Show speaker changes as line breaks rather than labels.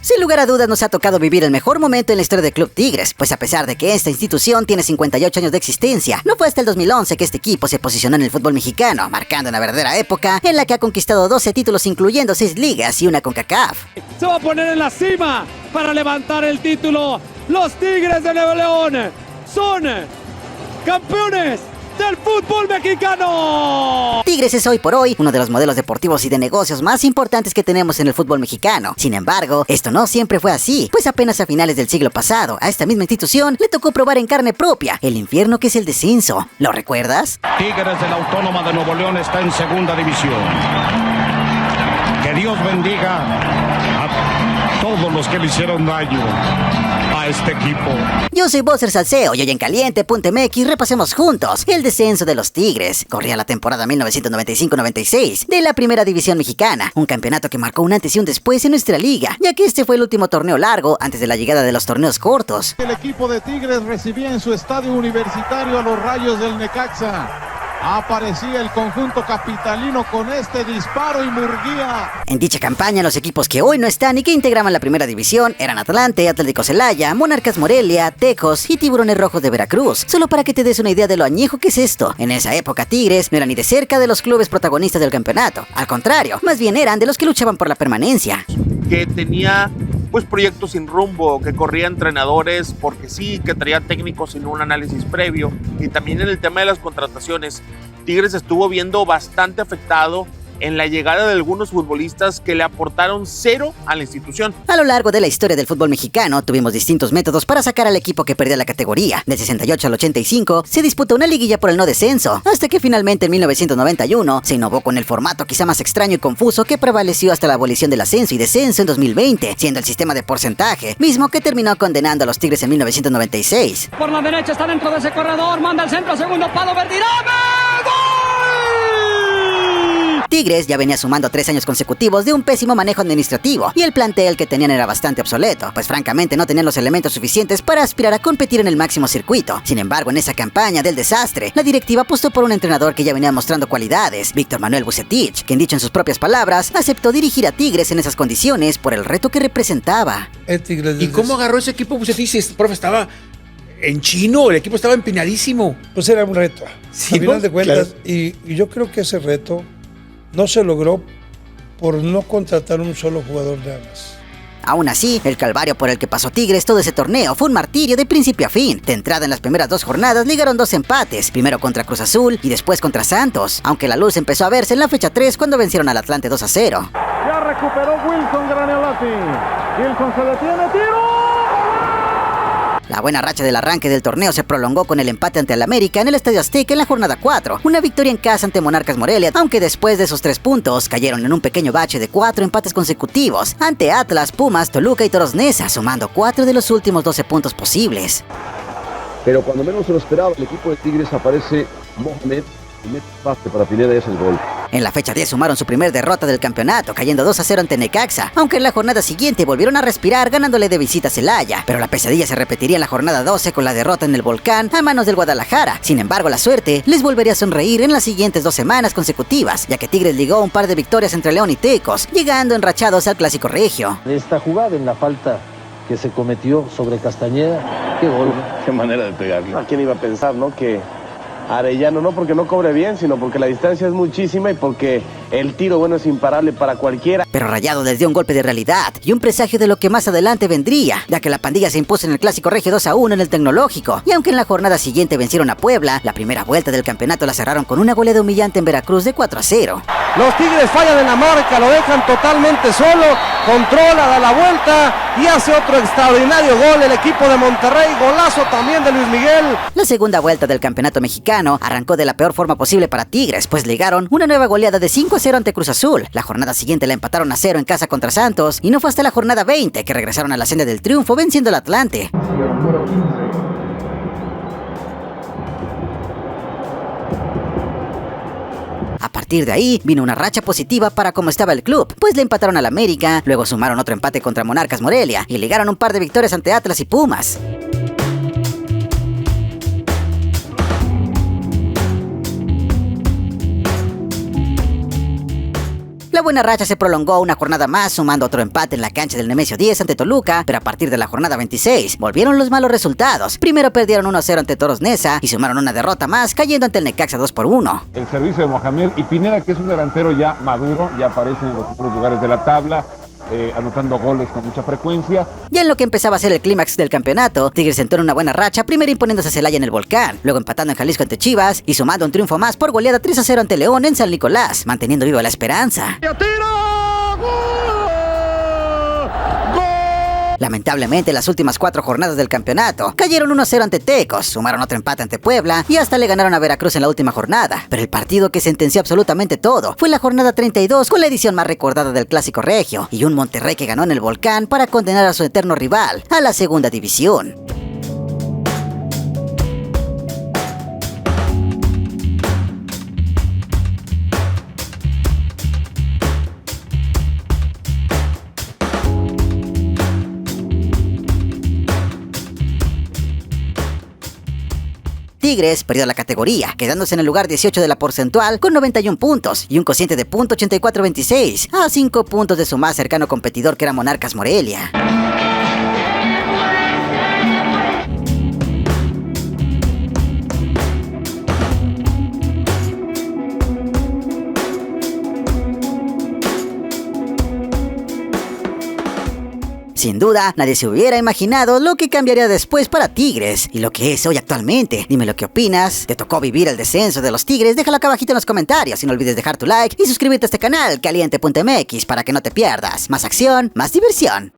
Sin lugar a dudas nos ha tocado vivir el mejor momento en la historia del Club Tigres, pues a pesar de que esta institución tiene 58 años de existencia, no fue hasta el 2011 que este equipo se posicionó en el fútbol mexicano, marcando una verdadera época en la que ha conquistado 12 títulos incluyendo 6 ligas y una CONCACAF.
Se va a poner en la cima para levantar el título. Los Tigres de Nuevo León son campeones del fútbol mexicano.
Tigres es hoy por hoy uno de los modelos deportivos y de negocios más importantes que tenemos en el fútbol mexicano. Sin embargo, esto no siempre fue así, pues apenas a finales del siglo pasado, a esta misma institución le tocó probar en carne propia el infierno que es el descenso. ¿Lo recuerdas?
Tigres de la Autónoma de Nuevo León está en segunda división. Que Dios bendiga a todos los que le hicieron daño a este equipo.
Yo soy Bosser Salceo y hoy en Caliente.mx repasemos juntos el descenso de los Tigres. Corría la temporada 1995-96 de la Primera División Mexicana, un campeonato que marcó un antes y un después en nuestra liga, ya que este fue el último torneo largo antes de la llegada de los torneos cortos.
El equipo de Tigres recibía en su estadio universitario a los Rayos del Necaxa. Aparecía el conjunto capitalino con este disparo y Murguía.
En dicha campaña, los equipos que hoy no están y que integraban la primera división eran Atlante, Atlético Celaya, Monarcas Morelia, Tecos y Tiburones Rojos de Veracruz. Solo para que te des una idea de lo añejo que es esto. En esa época, Tigres no era ni de cerca de los clubes protagonistas del campeonato. Al contrario, más bien eran de los que luchaban por la permanencia.
Que tenía pues proyectos sin rumbo, que corría entrenadores porque sí, que traía técnicos sin un análisis previo. Y también en el tema de las contrataciones, Tigres estuvo viendo bastante afectado en la llegada de algunos futbolistas que le aportaron cero a la institución.
A lo largo de la historia del fútbol mexicano, tuvimos distintos métodos para sacar al equipo que perdía la categoría. Del 68 al 85, se disputó una liguilla por el no descenso, hasta que finalmente en 1991 se innovó con el formato quizá más extraño y confuso que prevaleció hasta la abolición del ascenso y descenso en 2020, siendo el sistema de porcentaje, mismo que terminó condenando a los Tigres en 1996.
Por la derecha está dentro de ese corredor, manda el centro, segundo palo, Verdirame, ¡gol!
Tigres ya venía sumando 3 años consecutivos de un pésimo manejo administrativo y el plantel que tenían era bastante obsoleto, pues francamente no tenían los elementos suficientes para aspirar a competir en el máximo circuito. Sin embargo, en esa campaña del desastre, la directiva apostó por un entrenador que ya venía mostrando cualidades, Víctor Manuel Vucetich, quien dicho en sus propias palabras, aceptó dirigir a Tigres en esas condiciones por el reto que representaba.
¿Y cómo agarró ese equipo Vucetich? Profe, estaba en chino, el equipo estaba empeñadísimo.
Pues era un reto,
¿sí,
al final de cuentas,
claro.
y yo creo que ese reto no se logró por no contratar un solo jugador nada más.
Aún así, el calvario por el que pasó Tigres todo ese torneo fue un martirio de principio a fin. De entrada en las primeras 2 jornadas ligaron 2 empates, primero contra Cruz Azul y después contra Santos, aunque la luz empezó a verse en la fecha 3 cuando vencieron al Atlante 2-0.
Ya recuperó Wilson Granelati. Wilson se detiene, tiro.
La buena racha del arranque del torneo se prolongó con el empate ante el América en el Estadio Azteca en la jornada 4, una victoria en casa ante Monarcas Morelia, aunque después de esos 3 puntos cayeron en un pequeño bache de 4 empates consecutivos ante Atlas, Pumas, Toluca y Toros Neza, sumando 4 de los últimos 12 puntos posibles.
Pero cuando menos se lo esperaba, el equipo de Tigres aparece Mohamed y mete pase para Pineda y es el gol.
En la fecha 10 sumaron su primer derrota del campeonato, cayendo 2-0 ante Necaxa, aunque en la jornada siguiente volvieron a respirar ganándole de visita a Celaya, pero la pesadilla se repetiría en la jornada 12 con la derrota en el Volcán a manos del Guadalajara. Sin embargo, la suerte les volvería a sonreír en las siguientes 2 semanas consecutivas, ya que Tigres ligó un par de victorias entre León y Tecos, llegando enrachados al Clásico Regio.
Esta jugada en la falta que se cometió sobre Castañeda, qué gol.
Qué manera de pegarle.
¿A quién iba a pensar, no? Que Arellano, no porque no cobre bien, sino porque la distancia es muchísima y porque el tiro bueno es imparable para cualquiera.
Pero Rayado les dio un golpe de realidad y un presagio de lo que más adelante vendría, ya que la pandilla se impuso en el Clásico Regio 2-1 en el Tecnológico, y aunque en la jornada siguiente vencieron a Puebla, la primera vuelta del campeonato la cerraron con una goleada humillante en Veracruz de 4-0.
Los Tigres fallan en la marca, lo dejan totalmente solo, controla, da la vuelta y hace otro extraordinario gol el equipo de Monterrey, golazo también de Luis Miguel.
La segunda vuelta del campeonato mexicano arrancó de la peor forma posible para Tigres, pues ligaron una nueva goleada de 5-0 ante Cruz Azul. La jornada siguiente la empataron a 0 en casa contra Santos y no fue hasta la jornada 20 que regresaron a la senda del triunfo venciendo al Atlante. A partir de ahí vino una racha positiva para cómo estaba el club, pues le empataron al América, luego sumaron otro empate contra Monarcas Morelia y ligaron un par de victorias ante Atlas y Pumas. La buena racha se prolongó una jornada más, sumando otro empate en la cancha del Nemesio 10 ante Toluca, pero a partir de la jornada 26 volvieron los malos resultados. Primero perdieron 1-0 ante Toros Neza y sumaron una derrota más, cayendo ante el Necaxa 2-1.
El servicio de Mohamed y Pineda, que es un delantero ya maduro, ya aparece en los primeros lugares de la tabla, anotando goles con mucha frecuencia.
Ya en lo que empezaba a ser el clímax del campeonato, Tigres entró en una buena racha, primero imponiéndose a Celaya en el Volcán, luego empatando en Jalisco ante Chivas y sumando un triunfo más por goleada 3-0 ante León en San Nicolás, manteniendo viva la esperanza. Lamentablemente, las últimas 4 jornadas del campeonato cayeron 1-0 ante Tecos, sumaron otro empate ante Puebla y hasta le ganaron a Veracruz en la última jornada. Pero el partido que sentenció absolutamente todo fue la jornada 32, con la edición más recordada del Clásico Regio y un Monterrey que ganó en el Volcán para condenar a su eterno rival a la segunda división. Tigres perdió la categoría, quedándose en el lugar 18 de la porcentual con 91 puntos y un cociente de .8426, a 5 puntos de su más cercano competidor que era Monarcas Morelia. Sin duda, nadie se hubiera imaginado lo que cambiaría después para Tigres y lo que es hoy actualmente. Dime lo que opinas. ¿Te tocó vivir el descenso de los Tigres? Déjalo acá abajito en los comentarios y no olvides dejar tu like y suscribirte a este canal caliente.mx para que no te pierdas. Más acción, más diversión.